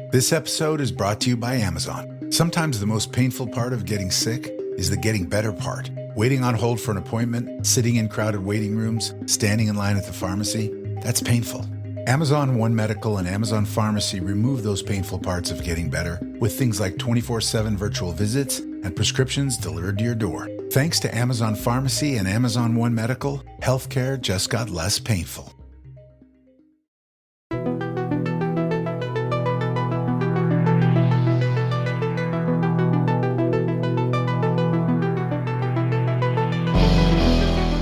This episode is brought to you by Amazon. Sometimes the most painful part of getting sick is the getting better part. Waiting on hold for an appointment, sitting in crowded waiting rooms, standing in line at the pharmacy, that's painful. Amazon One Medical and Amazon Pharmacy remove those painful parts of getting better with things like 24/7 virtual visits and prescriptions delivered to your door. Thanks to Amazon Pharmacy and Amazon One Medical, healthcare just got less painful.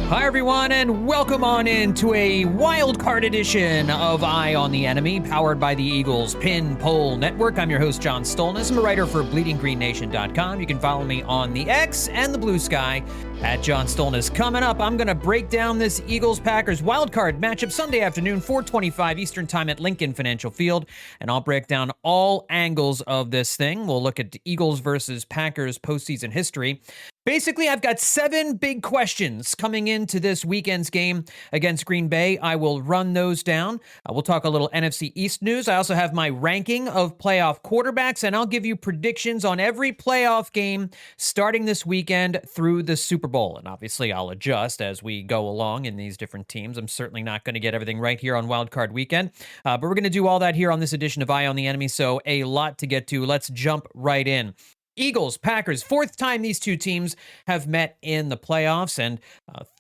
Hi, everyone, and welcome on into a wildcard edition of Eye on the Enemy, powered by the Eagles Pin Poll Network. I'm your host, John Stolnis. I'm a writer for BleedingGreenNation.com. You can follow me on the X and the Blue Sky at John Stolnis. Coming up, I'm going to break down this Eagles-Packers wildcard matchup Sunday afternoon, 4:25 Eastern Time at Lincoln Financial Field, and I'll break down all angles of this thing. We'll look at the Eagles versus Packers postseason history. Basically, I've got 7 big questions coming into this weekend's game against Green Bay. I will run those down. We'll talk a little NFC East news. I also have my ranking of playoff quarterbacks, and I'll give you predictions on every playoff game starting this weekend through the Super Bowl. And obviously, I'll adjust as we go along in these different teams. I'm certainly not going to get everything right here on Wildcard Weekend, but we're going to do all that here on this edition of Eye on the Enemy, so a lot to get to. Let's jump right in. Eagles, Packers, 4th time these two teams have met in the playoffs, and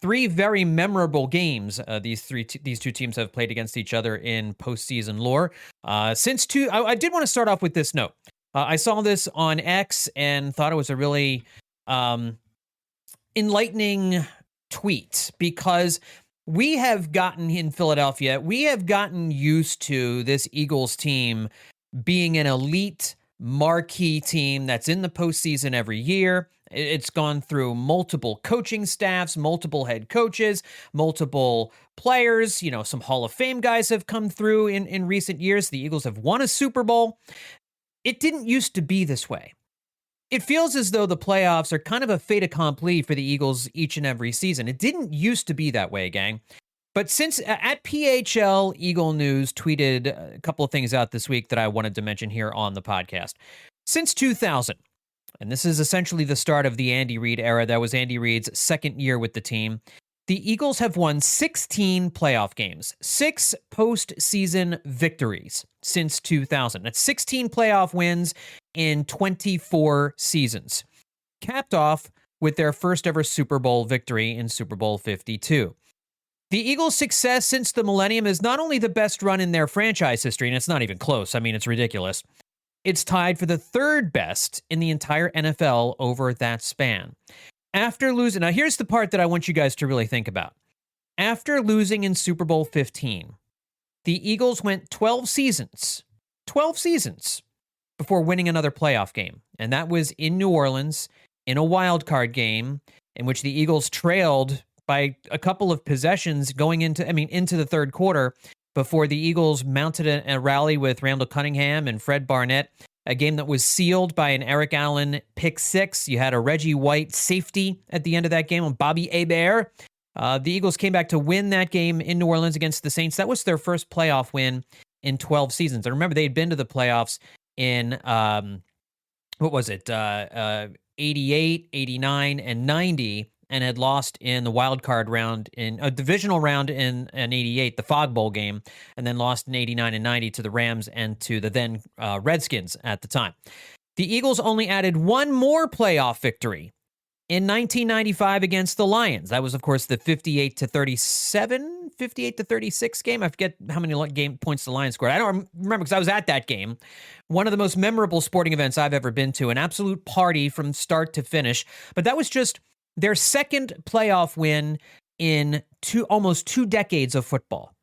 3 very memorable games these two teams have played against each other in postseason lore. I did want to start off with this note. I saw this on X and thought it was a really enlightening tweet, because we have gotten in Philadelphia, we have gotten used to this Eagles team being an elite marquee team that's in the postseason every year. It's gone through multiple coaching staffs, multiple head coaches, multiple players. You know, some Hall of Fame guys have come through in recent years. The Eagles have won a Super Bowl. It didn't used to be this way. It feels as though the playoffs are kind of a fait accompli for the Eagles each and every season. It didn't used to be that way, gang. But since at PHL Eagle News tweeted a couple of things out this week that I wanted to mention here on the podcast. Since 2000, and this is essentially the start of the Andy Reid era, that was Andy Reid's 2nd year with the team, the Eagles have won 16 playoff games, 6 postseason victories since 2000. That's 16 playoff wins in 24 seasons, capped off with their first ever Super Bowl victory in Super Bowl 52. The Eagles' success since the millennium is not only the best run in their franchise history, and it's not even close. I mean, it's ridiculous. It's tied for the 3rd best in the entire NFL over that span. After losing, now here's the part that I want you guys to really think about. After losing in Super Bowl 15, the Eagles went 12 seasons before winning another playoff game. And that was in New Orleans in a wild card game in which the Eagles trailed by a couple of possessions going into the 3rd quarter before the Eagles mounted a rally with Randall Cunningham and Fred Barnett, a game that was sealed by an Eric Allen pick 6. You had a Reggie White safety at the end of that game on Bobby Hebert. The Eagles came back to win that game in New Orleans against the Saints. That was their first playoff win in 12 seasons. And remember, they'd been to the playoffs in, 88, 89, and 90, and had lost in the wild card round, in a divisional round in 88, the Fog Bowl game, and then lost in 89 and 90 to the Rams and to the then Redskins at the time. The Eagles only added 1 more playoff victory in 1995 against the Lions. That was, of course, the 58-36 game. I forget how many game points the Lions scored. I don't remember because I was at that game. One of the most memorable sporting events I've ever been to, an absolute party from start to finish. But that was just their 2nd playoff win in almost 2 decades of football.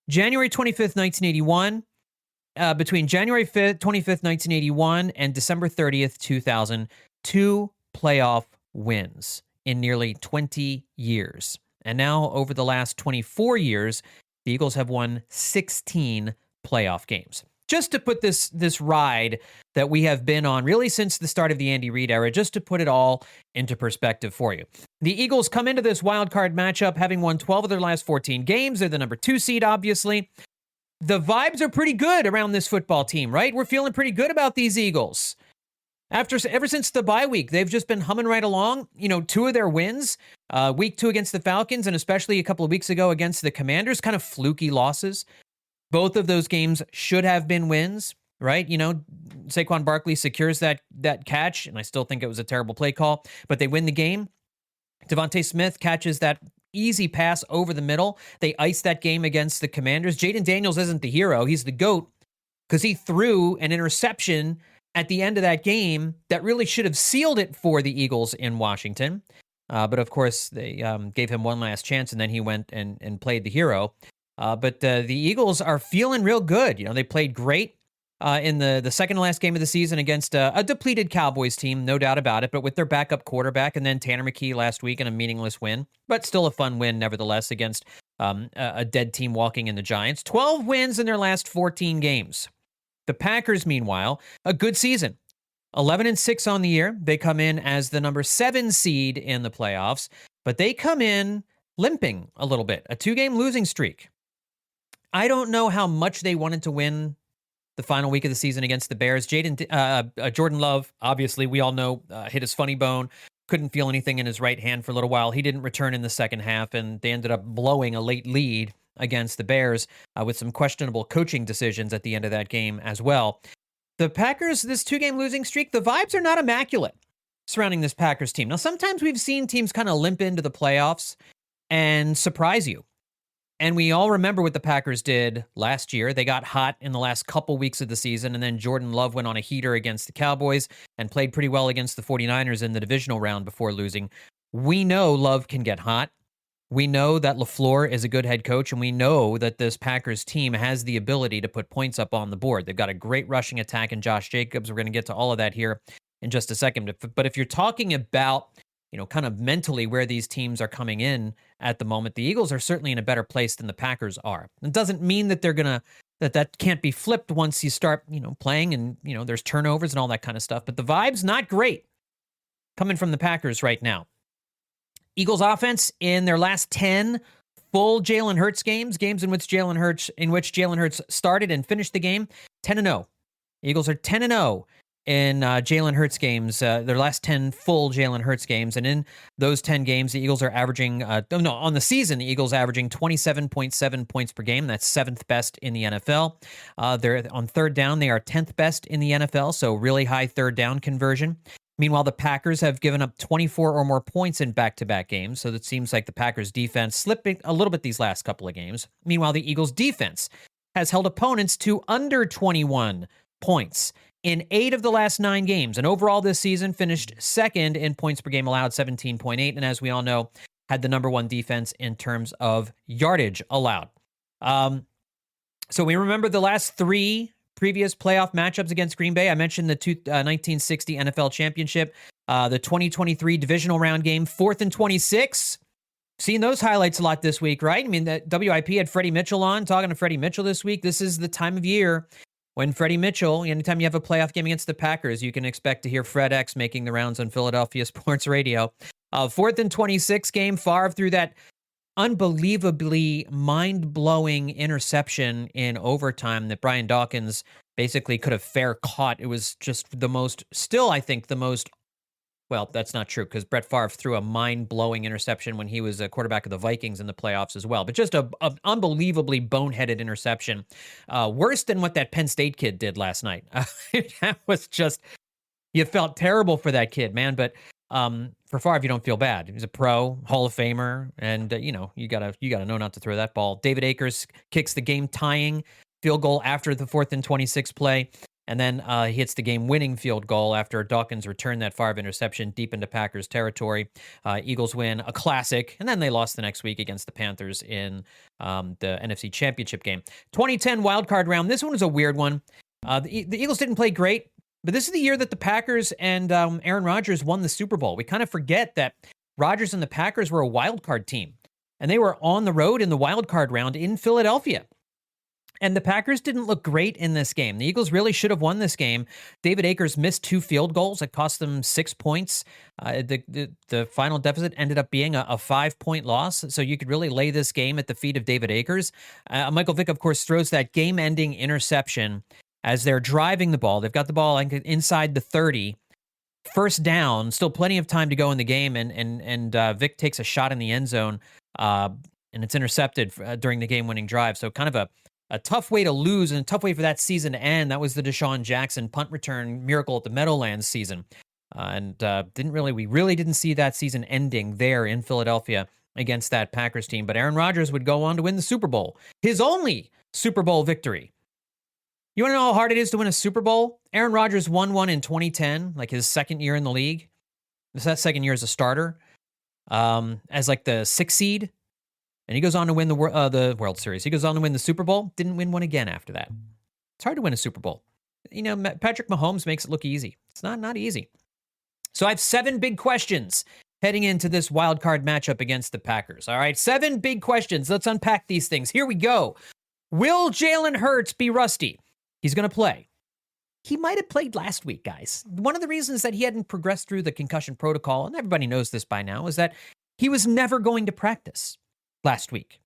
January 25th, 1981, between January 25th, 1981 and December 30th, 2000, 2 playoff wins in nearly 20 years. And now, over the last 24 years, the Eagles have won 16 playoff games. Just to put this ride that we have been on really since the start of the Andy Reid era, just to put it all into perspective for you. The Eagles come into this wild card matchup having won 12 of their last 14 games. They're the number 2 seed, obviously. the vibes are pretty good around this football team, right? We're feeling pretty good about these Eagles. Ever since the bye week, they've just been humming right along. You know, 2 of their wins, week 2 against the Falcons, and especially a couple of weeks ago against the Commanders, kind of fluky losses. Both of those games should have been wins, right? You know, Saquon Barkley secures that catch, and I still think it was a terrible play call, but they win the game. Devontae Smith catches that easy pass over the middle. They ice that game against the Commanders. Jaden Daniels isn't the hero. He's the GOAT because he threw an interception at the end of that game that really should have sealed it for the Eagles in Washington. But of course, they gave him one last chance, and then he went and played the hero. But the Eagles are feeling real good. You know, they played great in the second to last game of the season against a depleted Cowboys team, no doubt about it, but with their backup quarterback, and then Tanner McKee last week in a meaningless win, but still a fun win nevertheless against a dead team walking in the Giants. 12 wins in their last 14 games. The Packers, meanwhile, a good season. 11-6 on the year. They come in as the number 7 seed in the playoffs, but they come in limping a little bit. A 2-game losing streak. I don't know how much they wanted to win the final week of the season against the Bears. Jordan Love, obviously, we all know, hit his funny bone. Couldn't feel anything in his right hand for a little while. He didn't return in the second half, and they ended up blowing a late lead against the Bears with some questionable coaching decisions at the end of that game as well. The Packers, this 2-game losing streak, the vibes are not immaculate surrounding this Packers team. Now, sometimes we've seen teams kind of limp into the playoffs and surprise you. And we all remember what the Packers did last year. They got hot in the last couple weeks of the season, and then Jordan Love went on a heater against the Cowboys and played pretty well against the 49ers in the divisional round before losing. We know Love can get hot. We know that LaFleur is a good head coach, and we know that this Packers team has the ability to put points up on the board. They've got a great rushing attack in Josh Jacobs. We're going to get to all of that here in just a second. But if you're talking about, you know, kind of mentally where these teams are coming in at the moment, the Eagles are certainly in a better place than the Packers are. It doesn't mean that they're going to, that can't be flipped once you start, you know, playing and, you know, there's turnovers and all that kind of stuff. But the vibe's not great coming from the Packers right now. Eagles offense in their last 10 full Jalen Hurts games in which Jalen Hurts started and finished the game, 10-0. Eagles are 10-0 in Jalen Hurts games, their last 10 full Jalen Hurts games. And in those 10 games, the Eagles are averaging, on the season, the Eagles averaging 27.7 points per game. That's 7th best in the NFL. They're on third down. They are 10th best in the NFL, so really high third down conversion. Meanwhile, the Packers have given up 24 or more points in back-to-back games, so it seems like the Packers' defense slipping a little bit these last couple of games. Meanwhile, the Eagles' defense has held opponents to under 21 points in 8 of the last 9 games, and overall this season finished second in points per game allowed, 17.8, and as we all know, had the number 1 defense in terms of yardage allowed. So we remember the last 3 previous playoff matchups against Green Bay. I mentioned the 1960 NFL Championship, the 2023 divisional round game, 4th and 26. Seen those highlights a lot this week, right? I mean, that WIP had Freddie Mitchell on, talking to Freddie Mitchell this week. This is the time of year when Freddie Mitchell, anytime you have a playoff game against the Packers, you can expect to hear Fred X making the rounds on Philadelphia sports radio. 4th and 26 game, Favre threw that unbelievably mind-blowing interception in overtime that Brian Dawkins basically could have fair caught. It was just well, that's not true because Brett Favre threw a mind-blowing interception when he was a quarterback of the Vikings in the playoffs as well. But just an unbelievably boneheaded interception. Worse than what that Penn State kid did last night. That was just, you felt terrible for that kid, man. But for Favre, you don't feel bad. He's a pro, Hall of Famer, and you gotta know not to throw that ball. David Akers kicks the game-tying field goal after the 4th and 26 play, and then he hits the game-winning field goal after Dawkins returned that Favre interception deep into Packers territory. Eagles win a classic, and then they lost the next week against the Panthers in the NFC Championship game. 2010 wildcard round. This one was a weird one. The Eagles didn't play great. But this is the year that the Packers and Aaron Rodgers won the Super Bowl. We kind of forget that Rodgers and the Packers were a wild card team, and they were on the road in the wild card round in Philadelphia. And the Packers didn't look great in this game. The Eagles really should have won this game. David Akers missed 2 field goals. It cost them 6 points. The final deficit ended up being a 5-point loss. So you could really lay this game at the feet of David Akers. Michael Vick, of course, throws that game-ending interception as they're driving the ball. They've got the ball inside the 30. First down, still plenty of time to go in the game, and Vick takes a shot in the end zone, and it's intercepted during the game-winning drive. So kind of a tough way to lose and a tough way for that season to end. That was the Deshaun Jackson punt return miracle at the Meadowlands season. We really didn't see that season ending there in Philadelphia against that Packers team. But Aaron Rodgers would go on to win the Super Bowl, his only Super Bowl victory. You want to know how hard it is to win a Super Bowl? Aaron Rodgers won one in 2010, like his second year in the league. That second year as a starter, as like the 6th seed. And he goes on to win the World Series. He goes on to win the Super Bowl. Didn't win one again after that. It's hard to win a Super Bowl. You know, Patrick Mahomes makes it look easy. It's not easy. So I have 7 big questions heading into this wild card matchup against the Packers. All right, 7 big questions. Let's unpack these things. Here we go. Will Jalen Hurts be rusty? He's going to play. He might have played last week, guys. One of the reasons that he hadn't progressed through the concussion protocol, and everybody knows this by now, is that he was never going to practice last week.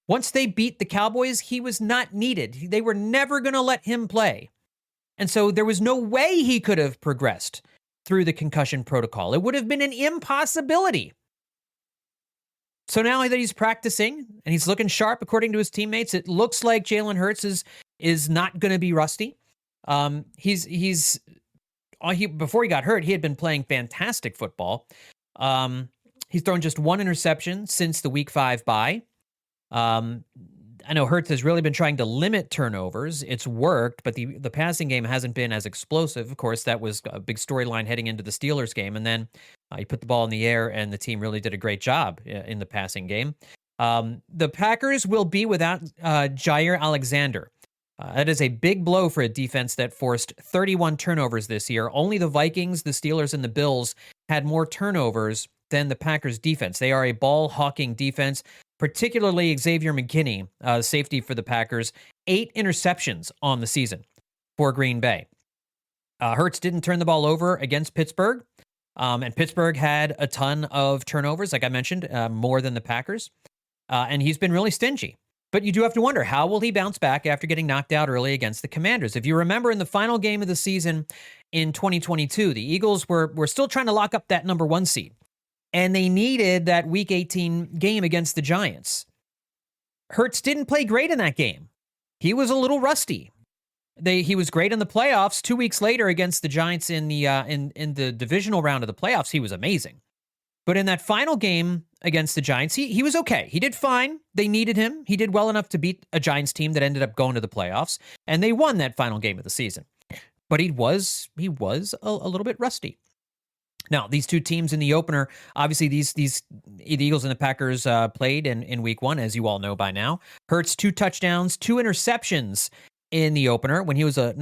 Once they beat the Cowboys, he was not needed. They were never going to let him play. And so there was no way he could have progressed through the concussion protocol. It would have been an impossibility. So now that he's practicing and he's looking sharp, according to his teammates, it looks like Jalen Hurts is not going to be rusty. Before he got hurt, he had been playing fantastic football. He's thrown just 1 interception since the Week 5 bye. I know Hurts has really been trying to limit turnovers. It's worked, but the passing game hasn't been as explosive. Of course, that was a big storyline heading into the Steelers game. And then he put the ball in the air, and the team really did a great job in the passing game. The Packers will be without Jair Alexander. That is a big blow for a defense that forced 31 turnovers this year. Only the Vikings, the Steelers, and the Bills had more turnovers than the Packers defense. They are a ball-hawking defense, particularly Xavier McKinney, safety for the Packers. 8 interceptions on the season for Green Bay. Hurts didn't turn the ball over against Pittsburgh, and Pittsburgh had a ton of turnovers, like I mentioned, more than the Packers, and he's been really stingy. But you do have to wonder, how will he bounce back after getting knocked out early against the Commanders? If you remember, in the final game of the season in 2022, the Eagles were still trying to lock up that number 1 seed, and they needed that Week 18 game against the Giants. Hurts didn't play great in that game. He was a little rusty. He was great in the playoffs. 2 weeks later against the Giants in the divisional round of the playoffs, he was amazing. But in that final game against the Giants, he was okay. He did fine. They needed him. He did well enough to beat a Giants team that ended up going to the playoffs, and they won that final game of the season. But he was a little bit rusty. Now, these two teams in the opener, obviously the Eagles and the Packers played in Week 1, as you all know by now. Hurts 2 touchdowns, 2 interceptions in the opener when he was a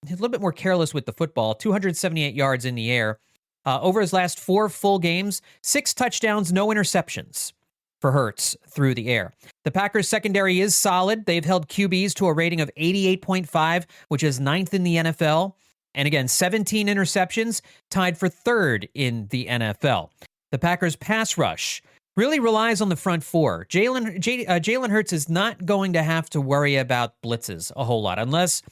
little bit more careless with the football. 278 yards in the air. Over his last 4 full games, 6 touchdowns, no interceptions for Hurts through the air. The Packers secondary is solid. They've held QBs to a rating of 88.5, which is 9th in the NFL. And again, 17 interceptions, tied for 3rd in the NFL. The Packers pass rush really relies on the front 4. Jalen Hurts is not going to have to worry about blitzes a whole lot unless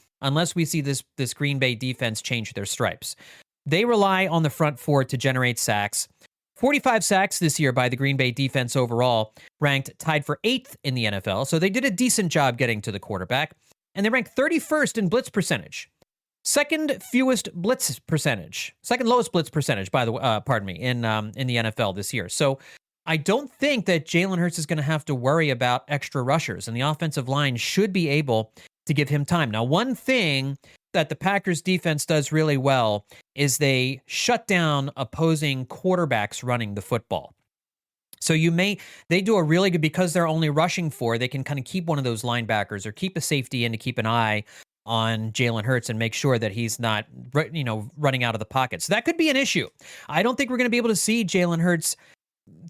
we see this Green Bay defense change their stripes. They rely on the front 4 to generate sacks. 45 sacks this year by the Green Bay defense overall, ranked tied for 8th in the NFL. So they did a decent job getting to the quarterback. And they ranked 31st in blitz percentage. Second lowest blitz percentage, in the NFL this year. So I don't think that Jalen Hurts is going to have to worry about extra rushers, and the offensive line should be able to give him time. Now, one thing that the Packers defense does really well is they shut down opposing quarterbacks running the football. So they do a really good, because they're only rushing 4, they can kind of keep one of those linebackers or keep a safety in to keep an eye on Jalen Hurts and make sure that he's not, running out of the pocket. So that could be an issue. I don't think we're going to be able to see Jalen Hurts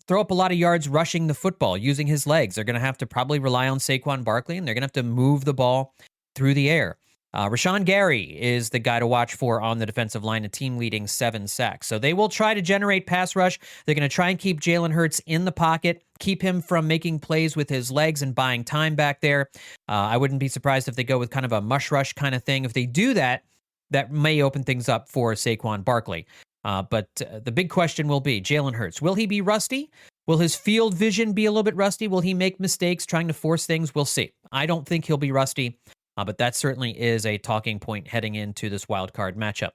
throw up a lot of yards rushing the football, using his legs. They're going to have to probably rely on Saquon Barkley, and they're going to have to move the ball through the air. Rashawn Gary is the guy to watch for on the defensive line, a team-leading 7 sacks. So they will try to generate pass rush. They're going to try and keep Jalen Hurts in the pocket, keep him from making plays with his legs and buying time back there. I wouldn't be surprised if they go with kind of a mush rush kind of thing. If they do that, that may open things up for Saquon Barkley. But the big question will be Jalen Hurts. Will he be rusty? Will his field vision be a little bit rusty? Will he make mistakes trying to force things? We'll see. I don't think he'll be rusty. But that certainly is a talking point heading into this wild card matchup.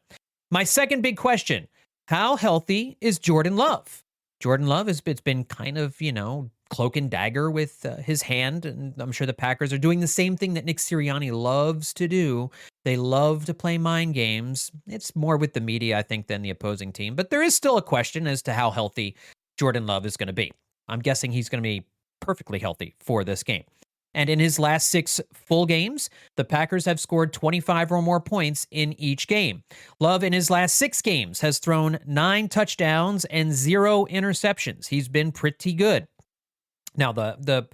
My second big question, how healthy is Jordan Love? Jordan Love it's been kind of, cloak and dagger with his hand, and I'm sure the Packers are doing the same thing that Nick Sirianni loves to do. They love to play mind games. It's more with the media, I think, than the opposing team. But there is still a question as to how healthy Jordan Love is going to be. I'm guessing he's going to be perfectly healthy for this game. And in his last 6 full games, the Packers have scored 25 or more points in each game. Love, in his last 6 games, has thrown 9 touchdowns and 0 interceptions. He's been pretty good. Now, the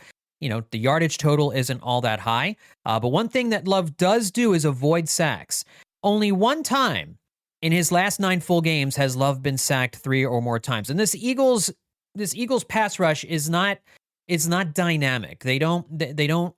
yardage total isn't all that high, but one thing that Love does do is avoid sacks. Only one time in his last 9 full games has Love been sacked 3 or more times. And this Eagles pass rush is not. It's not dynamic. They don't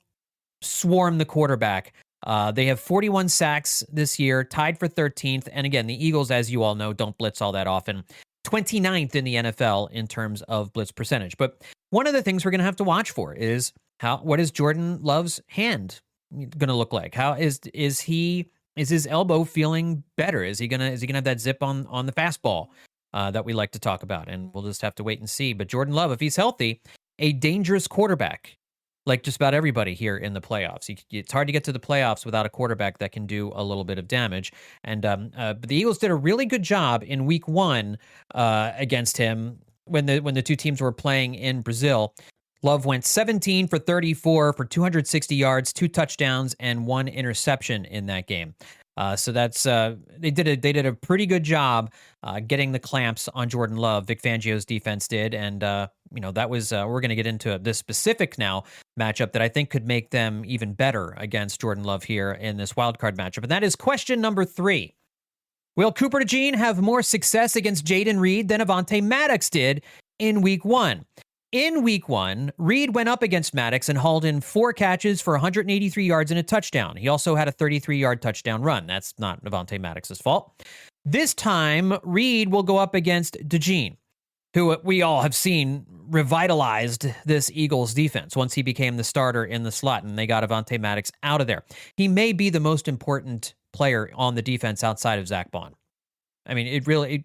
swarm the quarterback. They have 41 sacks this year, tied for 13th. And again, the Eagles, as you all know, don't blitz all that often. 29th in the NFL in terms of blitz percentage. But one of the things we're going to have to watch for is what is Jordan Love's hand going to look like? How is his elbow feeling better? Is he gonna have that zip on the fastball that we like to talk about? And we'll just have to wait and see. But Jordan Love, if he's healthy, a dangerous quarterback, like just about everybody here in the playoffs. It's hard to get to the playoffs without a quarterback that can do a little bit of damage. And but the Eagles did a really good job in Week 1 against him when the two teams were playing in Brazil. Love went 17 for 34 for 260 yards, 2 touchdowns, and 1 interception in that game. So that's they did a pretty good job getting the clamps on Jordan Love. Vic Fangio's defense did, and that was we're going to get into this specific now matchup that I think could make them even better against Jordan Love here in this wildcard matchup. And that is question number 3. Will Cooper DeJean have more success against Jaden Reed than Avonte Maddox did in Week 1? In Week 1, Reed went up against Maddox and hauled in 4 catches for 183 yards and a touchdown. He also had a 33-yard touchdown run. That's not Avonte Maddox's fault. This time, Reed will go up against DeJean, who we all have seen revitalized this Eagles defense once he became the starter in the slot, and they got Avonte Maddox out of there. He may be the most important player on the defense outside of Zach Bond. I mean,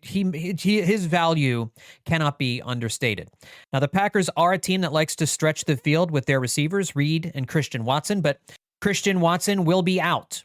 his value cannot be understated. Now, the Packers are a team that likes to stretch the field with their receivers, Reed and Christian Watson, but Christian Watson will be out.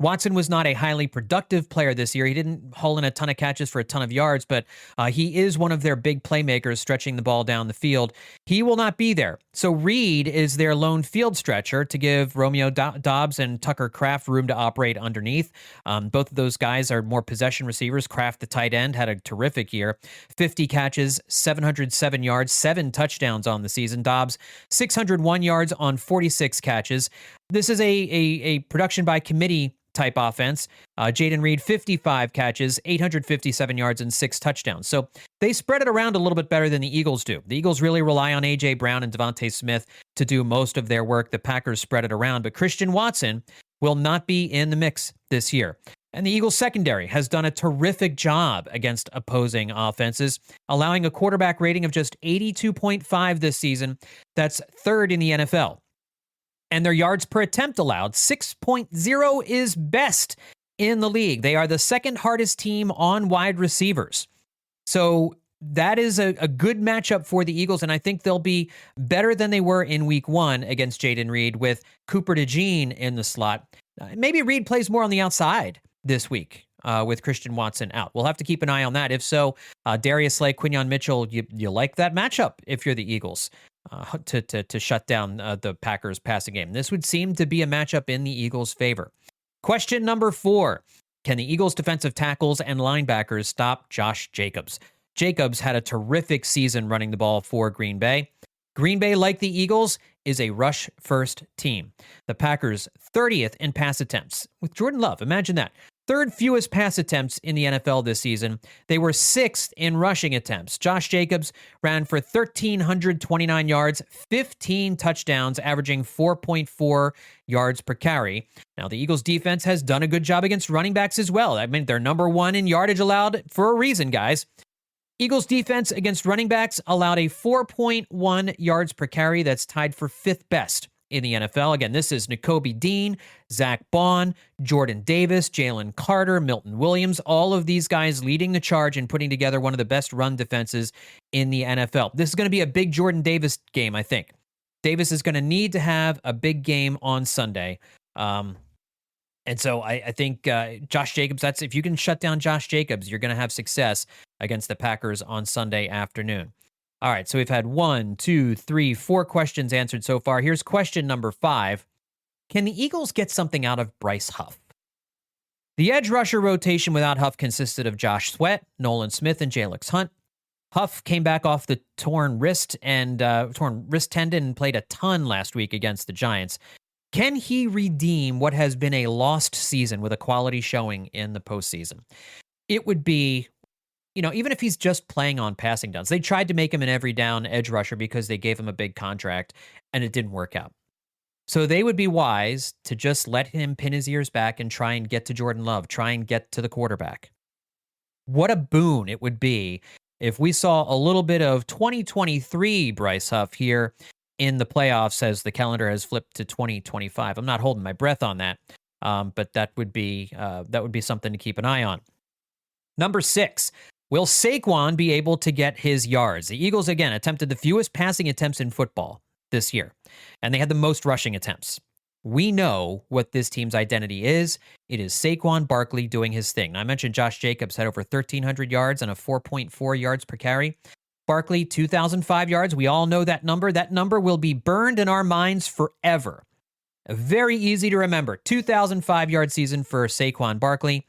Watson was not a highly productive player this year. He didn't haul in a ton of catches for a ton of yards, but he is one of their big playmakers stretching the ball down the field. He will not be there. So Reed is their lone field stretcher to give Romeo Doubs and Tucker Kraft room to operate underneath. Both of those guys are more possession receivers. Kraft, the tight end, had a terrific year. 50 catches, 707 yards, 7 touchdowns on the season. Doubs, 601 yards on 46 catches. This is a production by committee type offense. Jaden Reed, 55 catches, 857 yards, and 6 touchdowns. So they spread it around a little bit better than the Eagles do. The Eagles really rely on A.J. Brown and Devontae Smith to do most of their work. The Packers spread it around, but Christian Watson will not be in the mix this year. And the Eagles secondary has done a terrific job against opposing offenses, allowing a quarterback rating of just 82.5 this season. That's 3rd in the NFL. And their yards per attempt allowed, 6.0 is best in the league. They are the 2nd hardest team on wide receivers. So that is a good matchup for the Eagles, and I think they'll be better than they were in Week 1 against Jaden Reed with Cooper DeJean in the slot. Maybe Reed plays more on the outside this week with Christian Watson out. We'll have to keep an eye on that. If so, Darius Slay, Quinyon Mitchell, you like that matchup if you're the Eagles. To shut down the Packers passing game. This would seem to be a matchup in the Eagles' favor. Question number 4. Can the Eagles' defensive tackles and linebackers stop Josh Jacobs? Jacobs had a terrific season running the ball for Green Bay. Green Bay, like the Eagles, is a rush-first team. The Packers, 30th in pass attempts. With Jordan Love, imagine that. Third fewest pass attempts in the NFL this season. They were 6th in rushing attempts. Josh Jacobs ran for 1,329 yards, 15 touchdowns, averaging 4.4 yards per carry. Now, the Eagles defense has done a good job against running backs as well. I mean, they're number 1 in yardage allowed for a reason, guys. Eagles defense against running backs allowed a 4.1 yards per carry. That's tied for 5th best in the NFL. Again, this is Nakobe Dean, Zach Bond, Jordan Davis, Jalen Carter, Milton Williams, all of these guys leading the charge and putting together one of the best run defenses in the NFL. This is going to be a big Jordan Davis game, I think. Davis is going to need to have a big game on Sunday. And so I think Josh Jacobs, that's if you can shut down Josh Jacobs, you're going to have success against the Packers on Sunday afternoon. All right, so we've had 1, 2, 3, 4 questions answered so far. Here's question number 5. Can the Eagles get something out of Bryce Huff? The edge rusher rotation without Huff consisted of Josh Sweat, Nolan Smith, and Jalix Hunt. Huff came back off the torn wrist tendon and played a ton last week against the Giants. Can he redeem what has been a lost season with a quality showing in the postseason? It would be, even if he's just playing on passing downs. They tried to make him an every down edge rusher because they gave him a big contract, and it didn't work out. So they would be wise to just let him pin his ears back and try and get to Jordan Love, try and get to the quarterback. What a boon it would be if we saw a little bit of 2023 Bryce Huff here in the playoffs as the calendar has flipped to 2025. I'm not holding my breath on that, but that would be something to keep an eye on. Number 6, will Saquon be able to get his yards? The Eagles, again, attempted the fewest passing attempts in football this year, and they had the most rushing attempts. We know what this team's identity is. It is Saquon Barkley doing his thing. Now, I mentioned Josh Jacobs had over 1,300 yards and a 4.4 yards per carry. Barkley, 2,005 yards. We all know that number. That number will be burned in our minds forever. Very easy to remember. 2,005-yard season for Saquon Barkley.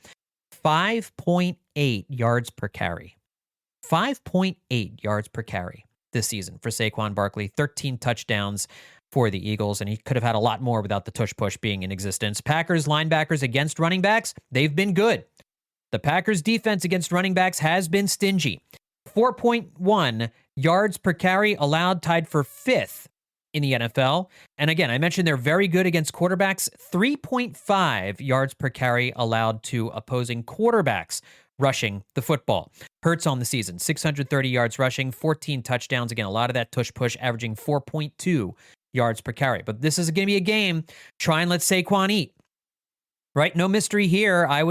5.8 yards per carry. 5.8 yards per carry this season for Saquon Barkley. 13 touchdowns for the Eagles, and he could have had a lot more without the tush-push being in existence. Packers linebackers against running backs, they've been good. The Packers defense against running backs has been stingy. 4.1 yards per carry allowed, tied for 5th in the NFL. And again, I mentioned they're very good against quarterbacks. 3.5 yards per carry allowed to opposing quarterbacks rushing the football. Hurts on the season, 630 yards rushing, 14 touchdowns. Again, a lot of that tush-push, averaging 4.2 yards per carry. But this is going to be a game. Try and let Saquon eat. Right? No mystery here. I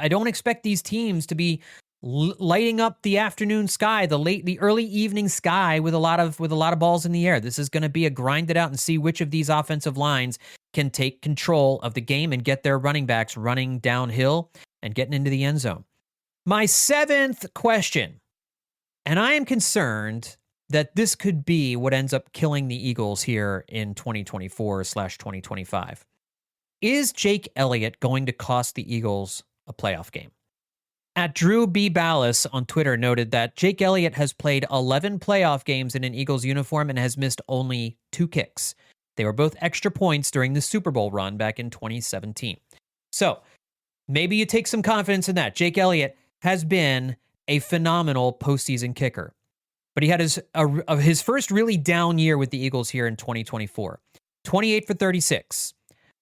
don't expect these teams to be lighting up the afternoon sky, the early evening sky with a lot of balls in the air. This is going to be a grind it out and see which of these offensive lines can take control of the game and get their running backs running downhill and getting into the end zone. My 7th question, and I am concerned that this could be what ends up killing the Eagles here in 2024/2025. Is Jake Elliott going to cost the Eagles a playoff game? At Drew B. Ballas on Twitter noted that Jake Elliott has played 11 playoff games in an Eagles uniform and has missed only 2 kicks. They were both extra points during the Super Bowl run back in 2017. So maybe you take some confidence in that. Jake Elliott has been a phenomenal postseason kicker, but he had his first really down year with the Eagles here in 2024. 28 for 36.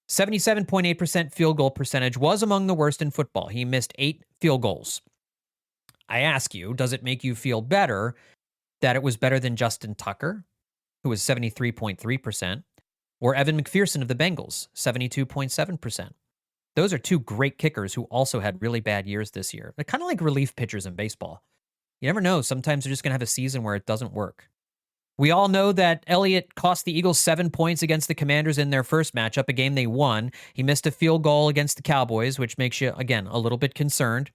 77.8% field goal percentage was among the worst in football. He missed 8 field goals. I ask you, does it make you feel better that it was better than Justin Tucker, who was 73.3%, or Evan McPherson of the Bengals, 72.7%? Those are 2 great kickers who also had really bad years this year. They're kind of like relief pitchers in baseball. You never know. Sometimes they're just going to have a season where it doesn't work. We all know that Elliott cost the Eagles 7 points against the Commanders in their first matchup, a game they won. He missed a field goal against the Cowboys, which makes you, again, a little bit concerned.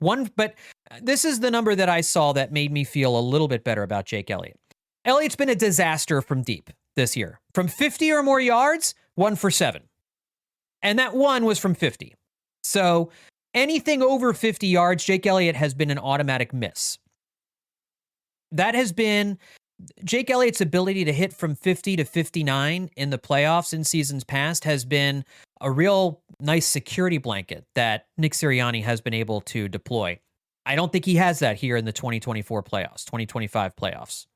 But this is the number that I saw that made me feel a little bit better about Jake Elliott. Elliott's been a disaster from deep this year. From 50 or more yards, 1 for 7. And that one was from 50. So anything over 50 yards, Jake Elliott has been an automatic miss. That has been Jake Elliott's ability to hit from 50 to 59 in the playoffs in seasons past has been a real nice security blanket that Nick Sirianni has been able to deploy. I don't think he has that here in the 2024 playoffs, 2025 playoffs.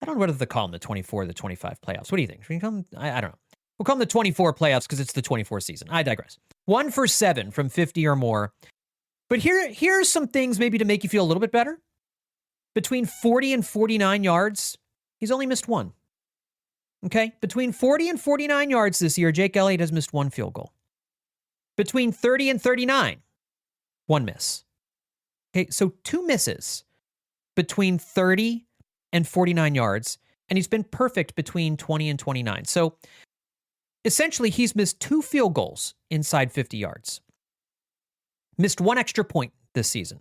I don't know whether to call them the 24 or the 25 playoffs. What do you think? Should we call them? I don't know. We'll call them the 24 playoffs because it's the 24 season. I digress. 1 for 7 from 50 or more. But here's some things maybe to make you feel a little bit better. Between 40 and 49 yards, he's only missed one. Okay? Between 40 and 49 yards this year, Jake Elliott has missed one field goal. Between 30 and 39, one miss. Okay, so 2 misses between 30 and 49 yards, and he's been perfect between 20 and 29. So essentially, he's missed 2 field goals inside 50 yards. Missed 1 extra point this season.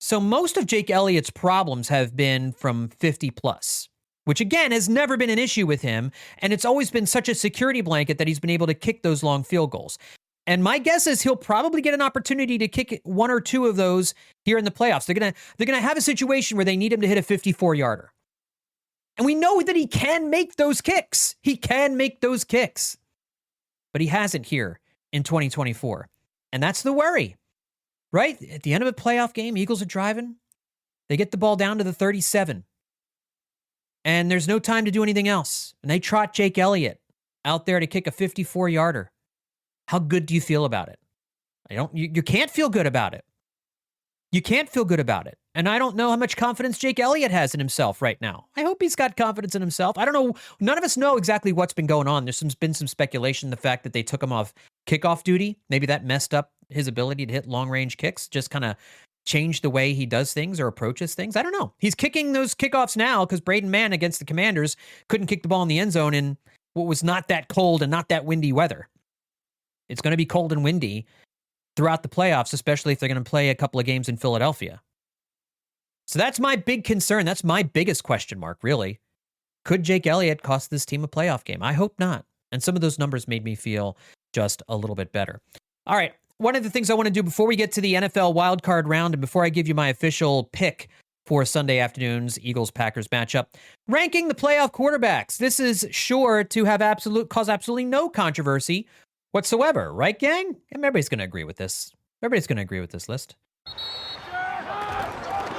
So most of Jake Elliott's problems have been from 50 plus, which again has never been an issue with him. And it's always been such a security blanket that he's been able to kick those long field goals. And my guess is he'll probably get an opportunity to kick 1 or 2 of those here in the playoffs. They're gonna have a situation where they need him to hit a 54-yarder. And we know that he can make those kicks. He can make those kicks. But he hasn't here in 2024. And that's the worry. Right? At the end of a playoff game, Eagles are driving. They get the ball down to the 37. And there's no time to do anything else. And they trot Jake Elliott out there to kick a 54-yarder. How good do you feel about it? You can't feel good about it. You can't feel good about it. And I don't know how much confidence Jake Elliott has in himself right now. I hope he's got confidence in himself. I don't know. None of us know exactly what's been going on. There's been some speculation, the fact that they took him off kickoff duty. Maybe that messed up his ability to hit long-range kicks, just kind of changed the way he does things or approaches things. I don't know. He's kicking those kickoffs now because Braden Mann against the Commanders couldn't kick the ball in the end zone in what was not that cold and not that windy weather. It's going to be cold and windy throughout the playoffs, especially if they're going to play a couple of games in Philadelphia. So that's my big concern. That's my biggest question mark, really. Could Jake Elliott cost this team a playoff game? I hope not. And some of those numbers made me feel just a little bit better. All right. One of the things I want to do before we get to the NFL wildcard round and before I give you my official pick for Sunday afternoon's Eagles-Packers matchup, ranking the playoff quarterbacks. This is sure to have cause absolutely no controversy whatsoever, right, gang? And everybody's going to agree with this. Everybody's going to agree with this list.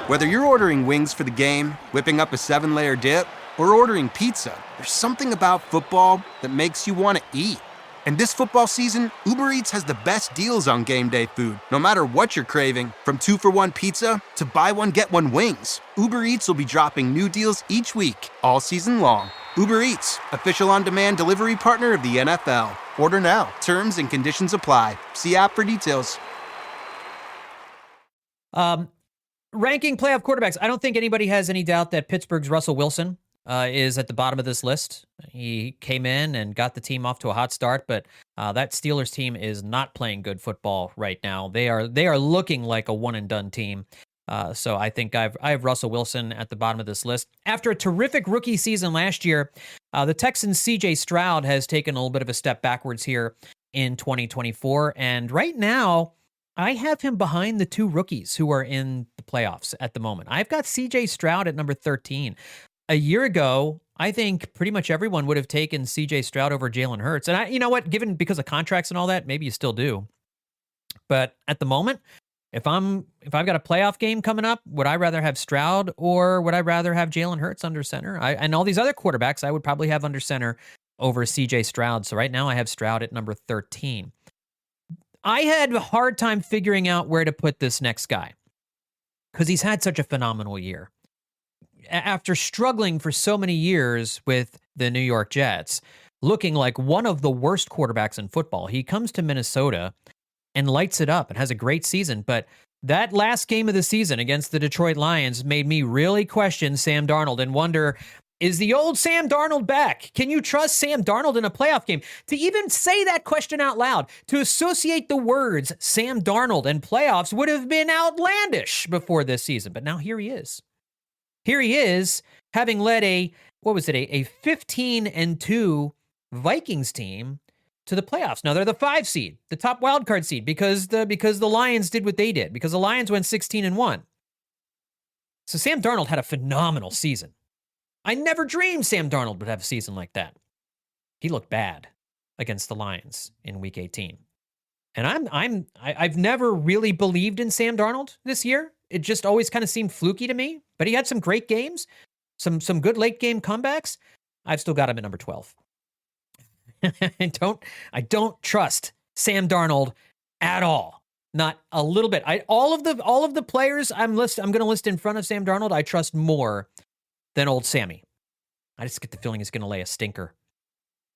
Whether you're ordering wings for the game, whipping up a 7-layer dip, or ordering pizza, there's something about football that makes you want to eat. And this football season, Uber Eats has the best deals on game day food. No matter what you're craving, from 2-for-1 pizza to buy one, get one wings, Uber Eats will be dropping new deals each week, all season long. Uber Eats, official on-demand delivery partner of the NFL. Order now. Terms and conditions apply. See app for details. Ranking playoff quarterbacks, I don't think anybody has any doubt that Pittsburgh's Russell Wilson is at the bottom of this list. He came in and got the team off to a hot start, but that Steelers team is not playing good football right now. They are looking like a one-and-done team. So I think I have Russell Wilson at the bottom of this list. After a terrific rookie season last year, the Texans' C.J. Stroud has taken a little bit of a step backwards here in 2024. And right now, I have him behind the 2 rookies who are in the playoffs at the moment. I've got C.J. Stroud at number 13. A year ago, I think pretty much everyone would have taken C.J. Stroud over Jalen Hurts. And you know what? Because of contracts and all that, maybe you still do. But at the moment, if I've got a playoff game coming up, would I rather have Stroud or would I rather have Jalen Hurts under center? And all these other quarterbacks, I would probably have under center over C.J. Stroud. So right now I have Stroud at number 13. I had a hard time figuring out where to put this next guy because he's had such a phenomenal year. After struggling for so many years with the New York Jets, looking like one of the worst quarterbacks in football, he comes to Minnesota and lights it up and has a great season. But that last game of the season against the Detroit Lions made me really question Sam Darnold and wonder, is the old Sam Darnold back? Can you trust Sam Darnold in a playoff game? To even say that question out loud, to associate the words Sam Darnold and playoffs would have been outlandish before this season. But now here he is. Here he is, having led a 15-2 Vikings team to the playoffs. Now they're the 5 seed, the top wildcard seed, because the Lions did what they did, because the Lions went 16-1. So Sam Darnold had a phenomenal season. I never dreamed Sam Darnold would have a season like that. He looked bad against the Lions in Week 18. And I've never really believed in Sam Darnold this year. It just always kind of seemed fluky to me. But he had some great games, some good late game comebacks. I've still got him at number 12. I don't trust Sam Darnold at all. Not a little bit. All of the players I'm going to list in front of Sam Darnold, I trust more than old Sammy. I just get the feeling he's going to lay a stinker.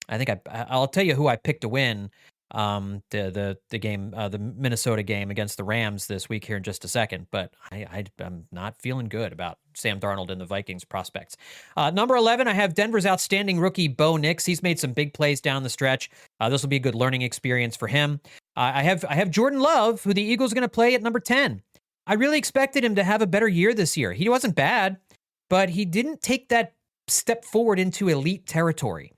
I think I'll tell you who I picked to win the game, the Minnesota game against the Rams this week here in just a second. But I'm not feeling good about Sam Darnold and the Vikings prospects. Number 11, I have Denver's outstanding rookie Bo Nix. He's made some big plays down the stretch. This will be a good learning experience for him. I have Jordan Love, who the Eagles are going to play at number 10. I really expected him to have a better year this year. He wasn't bad, but he didn't take that step forward into elite territory.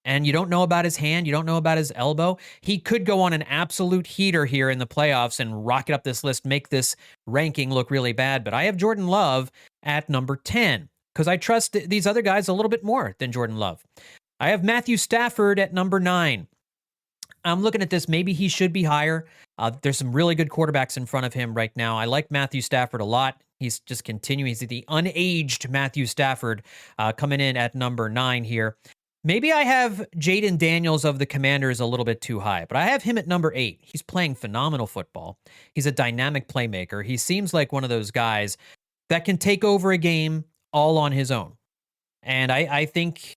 And you don't know about his hand. You don't know about his elbow. He could go on an absolute heater here in the playoffs and rocket up this list, make this ranking look really bad. But I have Jordan Love at number 10 because I trust these other guys a little bit more than Jordan Love. I have Matthew Stafford at number 9. I'm looking at this. Maybe he should be higher. There's some really good quarterbacks in front of him right now. I like Matthew Stafford a lot. He's just continuing. He's the unaged Matthew Stafford coming in at number 9 here. Maybe I have Jaden Daniels of the Commanders a little bit too high, but I have him at number 8. He's playing phenomenal football. He's a dynamic playmaker. He seems like one of those guys that can take over a game all on his own. And I think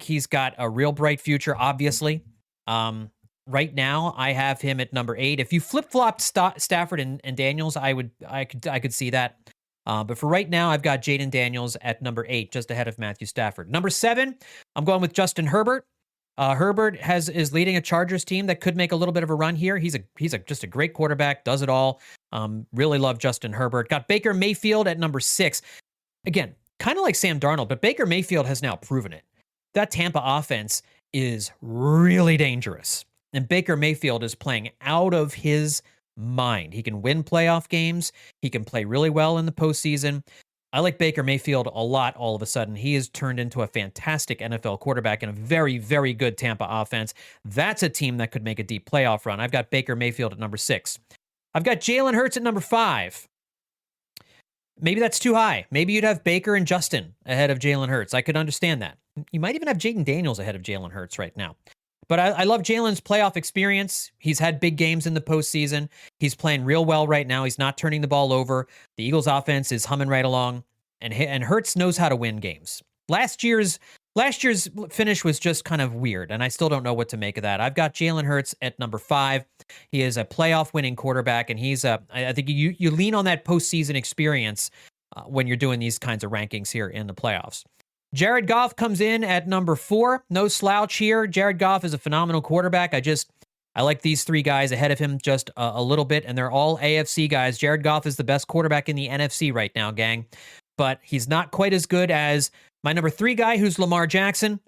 he's got a real bright future, obviously. Right now, I have him at number 8. If you flip-flopped Stafford and Daniels, I could see that. But for right now, I've got Jaden Daniels at number 8, just ahead of Matthew Stafford. Number 7, I'm going with Justin Herbert. Herbert is leading a Chargers team that could make a little bit of a run here. He's just a great quarterback, does it all. Really love Justin Herbert. Got Baker Mayfield at number 6. Again, kind of like Sam Darnold, but Baker Mayfield has now proven it. That Tampa offense is really dangerous. And Baker Mayfield is playing out of his mind. He can win playoff games. He can play really well in the postseason. I like Baker Mayfield a lot all of a sudden. He has turned into a fantastic NFL quarterback in a very, very good Tampa offense. That's a team that could make a deep playoff run. I've got Baker Mayfield at number 6. I've got Jalen Hurts at number 5. Maybe that's too high. Maybe you'd have Baker and Justin ahead of Jalen Hurts. I could understand that. You might even have Jaden Daniels ahead of Jalen Hurts right now. But I love Jalen's playoff experience. He's had big games in the postseason. He's playing real well right now. He's not turning the ball over. The Eagles' offense is humming right along, and Hurts knows how to win games. Last year's finish was just kind of weird, and I still don't know what to make of that. I've got Jalen Hurts at number 5. He is a playoff-winning quarterback, and I think you lean on that postseason experience when you're doing these kinds of rankings here in the playoffs. Jared Goff comes in at number 4. No slouch here. Jared Goff is a phenomenal quarterback. I like these 3 guys ahead of him just a little bit, and they're all AFC guys. Jared Goff is the best quarterback in the NFC right now, gang. But he's not quite as good as my number 3 guy, who's Lamar Jackson.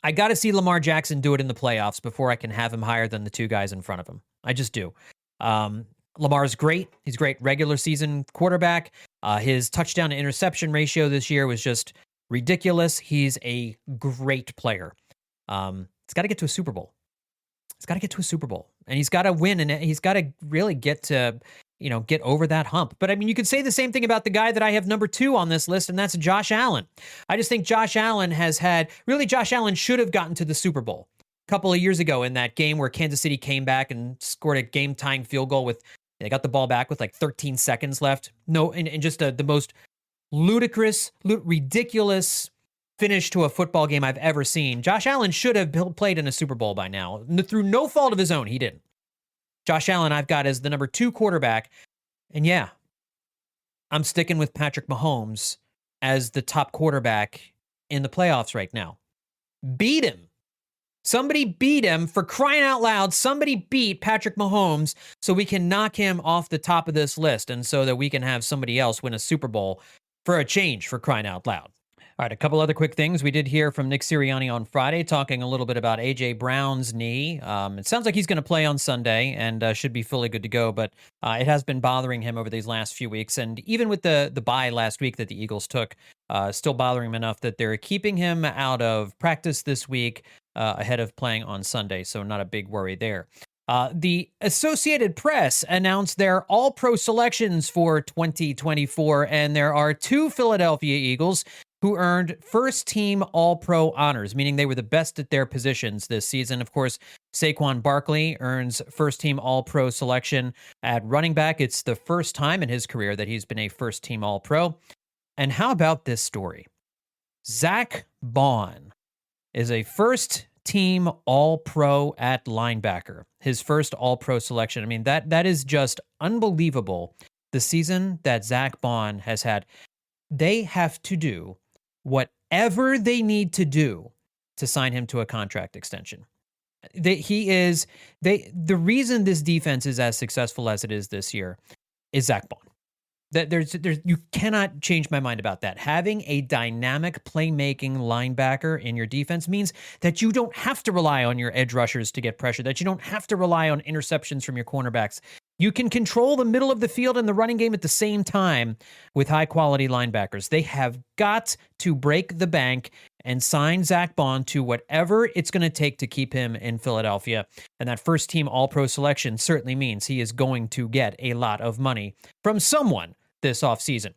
I got to see Lamar Jackson do it in the playoffs before I can have him higher than the 2 guys in front of him. I just do. Lamar's great. He's a great regular season quarterback. His touchdown to interception ratio this year was just ridiculous. He's a great player. He's got to get to a Super Bowl. And he's got to win, and he's got to really get over that hump. But I mean, you could say the same thing about the guy that I have number 2 on this list, and that's Josh Allen. I just think Josh Allen should have gotten to the Super Bowl a couple of years ago in that game where Kansas City came back and scored a game-tying field goal they got the ball back with like 13 seconds left. No, and just the most ludicrous, ridiculous finish to a football game I've ever seen. Josh Allen should have played in a Super Bowl by now. Through no fault of his own, he didn't. Josh Allen I've got as the number 2 quarterback. And yeah, I'm sticking with Patrick Mahomes as the top quarterback in the playoffs right now. Beat him. Somebody beat him, for crying out loud. Somebody beat Patrick Mahomes so we can knock him off the top of this list and so that we can have somebody else win a Super Bowl for a change, for crying out loud. All right, a couple other quick things. We did hear from Nick Sirianni on Friday talking a little bit about A.J. Brown's knee. It sounds like he's going to play on Sunday and should be fully good to go, but it has been bothering him over these last few weeks. And even with the bye last week that the Eagles took, still bothering him enough that they're keeping him out of practice this week ahead of playing on Sunday, so not a big worry there. The Associated Press announced their All-Pro selections for 2024, and there are 2 Philadelphia Eagles who earned first-team All-Pro honors, meaning they were the best at their positions this season. Of course, Saquon Barkley earns first-team All-Pro selection at running back. It's the first time in his career that he's been a first-team All-Pro. And how about this story? Zach Bond is a first-team All-Pro at linebacker. His first All-Pro selection. I mean, that is just unbelievable. The season that Zach Bond has had. They have to do whatever they need to do to sign him to a contract extension. The reason this defense is as successful as it is this year is Zach Bond. You cannot change my mind about that. Having a dynamic playmaking linebacker in your defense means that you don't have to rely on your edge rushers to get pressure, that you don't have to rely on interceptions from your cornerbacks. You can control the middle of the field and the running game at the same time with high-quality linebackers. They have got to break the bank and sign Zach Bond to whatever it's going to take to keep him in Philadelphia. And that first-team All-Pro selection certainly means he is going to get a lot of money from someone this offseason.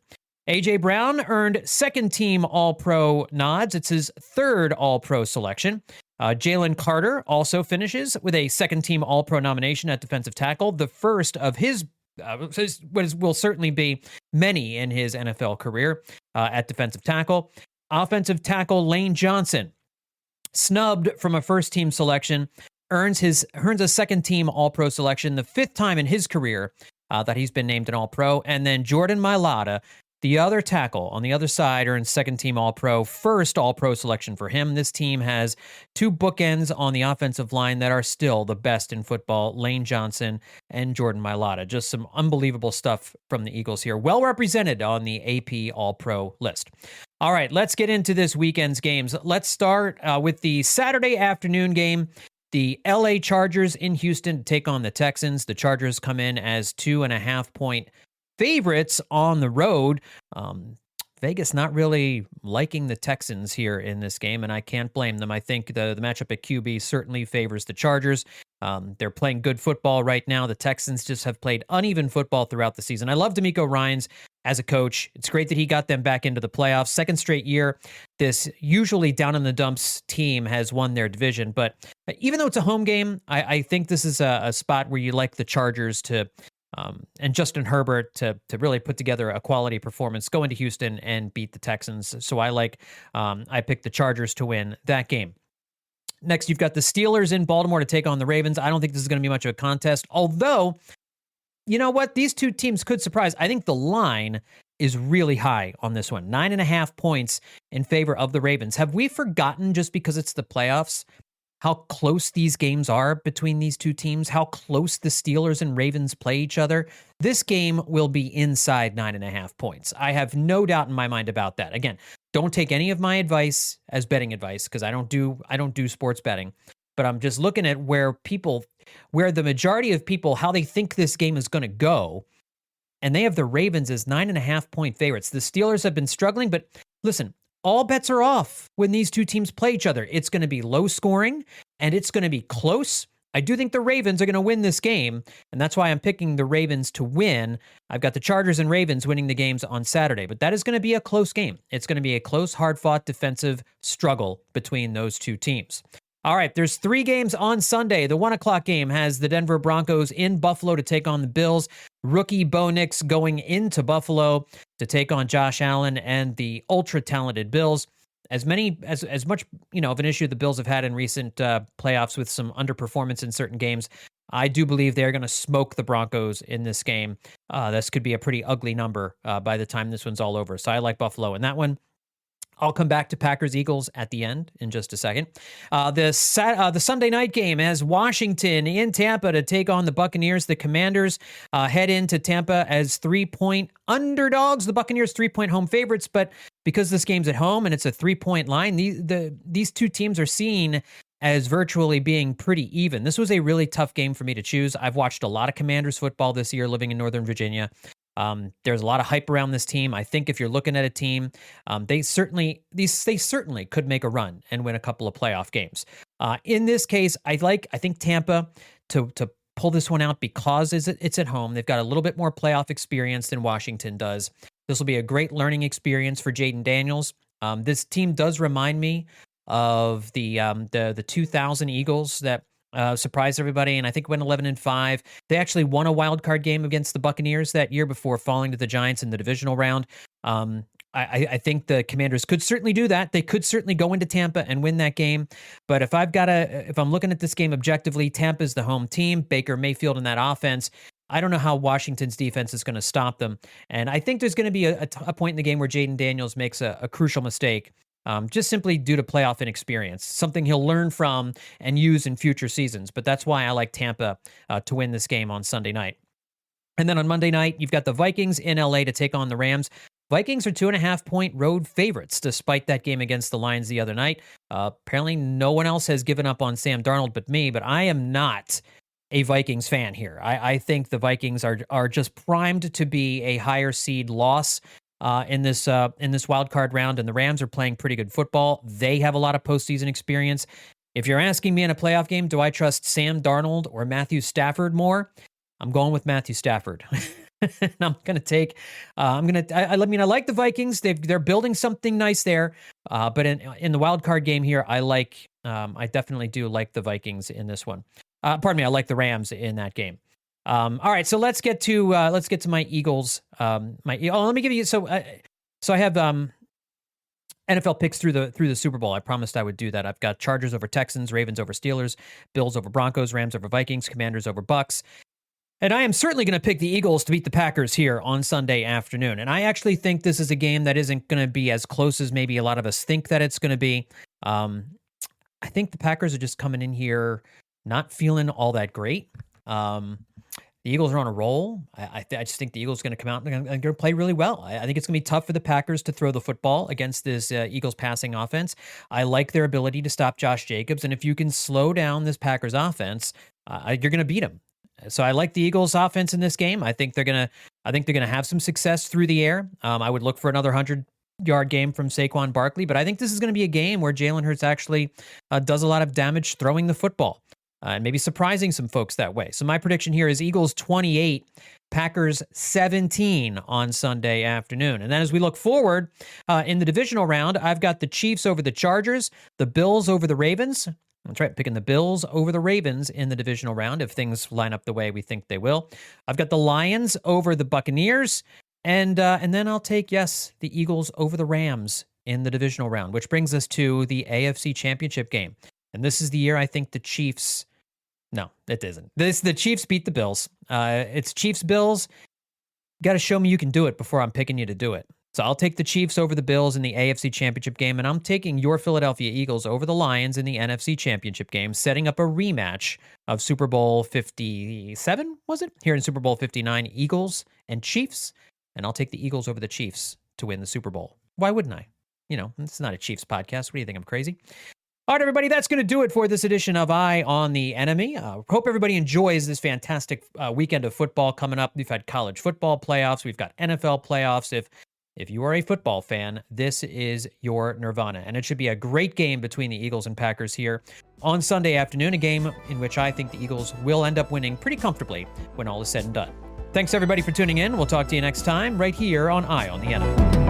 A.J. Brown earned second-team All-Pro nods. It's his third All-Pro selection. Jalen Carter also finishes with a second-team All-Pro nomination at defensive tackle, the first of his what will certainly be many in his NFL career at defensive tackle. Offensive tackle Lane Johnson, snubbed from a first-team selection, earns a second-team All-Pro selection, the 5th time in his career that he's been named an All-Pro. And then Jordan Mailata, the other tackle on the other side, earns second-team All-Pro, first All-Pro selection for him. This team has 2 bookends on the offensive line that are still the best in football, Lane Johnson and Jordan Mailata. Just some unbelievable stuff from the Eagles here. Well represented on the AP All-Pro list. All right, let's get into this weekend's games. Let's start with the Saturday afternoon game. The LA Chargers in Houston to take on the Texans. The Chargers come in as 2.5-point favorites on the road. Vegas not really liking the Texans here in this game, and I can't blame them. I think the matchup at QB certainly favors the Chargers. They're playing good football right now. The Texans just have played uneven football throughout the season. I love D'Amico Ryans as a coach. It's great that he got them back into the playoffs. Second straight year, this usually down-in-the-dumps team has won their division. But even though it's a home game, I think this is a spot where you like the Chargers to and Justin Herbert to really put together a quality performance, go into Houston and beat the Texans. So I picked the Chargers to win that game. Next, you've got the Steelers in Baltimore to take on the Ravens. I don't think this is going to be much of a contest, although, you know what? These two teams could surprise. I think the line is really high on this one. 9.5 points in favor of the Ravens. Have we forgotten, just because it's the playoffs, how close these games are between these two teams, how close the Steelers and Ravens play each other? This game will be inside 9.5 points. I have no doubt in my mind about that. Again, don't take any of my advice as betting advice, because I don't do sports betting. But I'm just looking at where the majority of people, how they think this game is going to go. And they have the Ravens as 9.5-point favorites. The Steelers have been struggling, but listen, all bets are off when these two teams play each other. It's going to be low scoring, and it's going to be close. I do think the Ravens are going to win this game, and that's why I'm picking the Ravens to win. I've got the Chargers and Ravens winning the games on Saturday, but that is going to be a close game. It's going to be a close, hard-fought defensive struggle between those two teams. All right, there's 3 games on Sunday. The 1 o'clock game has the Denver Broncos in Buffalo to take on the Bills. Rookie Bo Nix going into Buffalo to take on Josh Allen and the ultra-talented Bills. As much of an issue the Bills have had in recent playoffs with some underperformance in certain games, I do believe they're going to smoke the Broncos in this game. This could be a pretty ugly number by the time this one's all over. So I like Buffalo in that one. I'll come back to Packers-Eagles at the end in just a second. The Sunday night game has Washington in Tampa to take on the Buccaneers. The Commanders head into Tampa as 3-point underdogs. The Buccaneers 3-point home favorites, but because this game's at home and it's a 3-point line, these two teams are seen as virtually being pretty even. This was a really tough game for me to choose. I've watched a lot of Commanders football this year living in Northern Virginia. There's a lot of hype around this team. I think if you're looking at a team, they certainly could make a run and win a couple of playoff games. In this case, I think Tampa to pull this one out because it's at home. They've got a little bit more playoff experience than Washington does. This will be a great learning experience for Jaden Daniels. This team does remind me of the 2000 Eagles that surprised everybody, and I think went 11-5. They actually won a wild card game against the Buccaneers that year before falling to the Giants in the divisional round. I think the Commanders could certainly do that. They could certainly go into Tampa and win that game. But if I'm looking at this game objectively, Tampa's the home team. Baker Mayfield in that offense. I don't know how Washington's defense is going to stop them. And I think there's going to be a point in the game where Jaden Daniels makes a crucial mistake, just simply due to playoff inexperience, something he'll learn from and use in future seasons. But that's why I like Tampa to win this game on Sunday night. And then on Monday night, you've got the Vikings in LA to take on the Rams. Vikings are 2.5-point road favorites, despite that game against the Lions the other night. Apparently, no one else has given up on Sam Darnold but me, but I am not a Vikings fan here. I think the Vikings are just primed to be a higher seed loss in this wild card round, and the Rams are playing pretty good football. They have a lot of postseason experience. If you're asking me in a playoff game, do I trust Sam Darnold or Matthew Stafford more? I'm going with Matthew Stafford. And I'm going to take, I like the Vikings. They're building something nice there. But in the wild card game here, I definitely do like the Vikings in this one. Pardon me. I like the Rams in that game. All right. So let's get to my Eagles. Let me give you, so I have, NFL picks through the Super Bowl. I promised I would do that. I've got Chargers over Texans, Ravens over Steelers, Bills over Broncos, Rams over Vikings, Commanders over Bucks. And I am certainly going to pick the Eagles to beat the Packers here on Sunday afternoon. And I actually think this is a game that isn't going to be as close as maybe a lot of us think that it's going to be. I think the Packers are just coming in here not feeling all that great. The Eagles are on a roll. I just think the Eagles are going to come out and going to play really well. I think it's going to be tough for the Packers to throw the football against this Eagles passing offense. I like their ability to stop Josh Jacobs. And if you can slow down this Packers offense, you're going to beat them. So I like the Eagles offense in this game. I think they're going to have some success through the air. I would look for another 100-yard game from Saquon Barkley, but I think this is going to be a game where Jalen Hurts actually does a lot of damage throwing the football and maybe surprising some folks that way. So my prediction here is Eagles 28, Packers 17 on Sunday afternoon. And then as we look forward in the divisional round, I've got the Chiefs over the Chargers, the Bills over the Ravens. That's right, picking the Bills over the Ravens in the divisional round if things line up the way we think they will. I've got the Lions over the Buccaneers, and then I'll take, the Eagles over the Rams in the divisional round, which brings us to the AFC Championship game. And this is the year I think the Chiefs... No, it isn't. The Chiefs beat the Bills. It's Chiefs-Bills. Got to show me you can do it before I'm picking you to do it. So I'll take the Chiefs over the Bills in the AFC Championship game, and I'm taking your Philadelphia Eagles over the Lions in the NFC Championship game, setting up a rematch of Super Bowl 57, was it? Here in Super Bowl 59, Eagles and Chiefs, and I'll take the Eagles over the Chiefs to win the Super Bowl. Why wouldn't I? It's not a Chiefs podcast. What do you think? I'm crazy? All right, everybody, that's going to do it for this edition of Eye on the Enemy. Hope everybody enjoys this fantastic weekend of football coming up. We've had college football playoffs. We've got NFL playoffs. If you are a football fan, this is your nirvana. And it should be a great game between the Eagles and Packers here on Sunday afternoon, a game in which I think the Eagles will end up winning pretty comfortably when all is said and done. Thanks, everybody, for tuning in. We'll talk to you next time right here on Eye on the Enemy.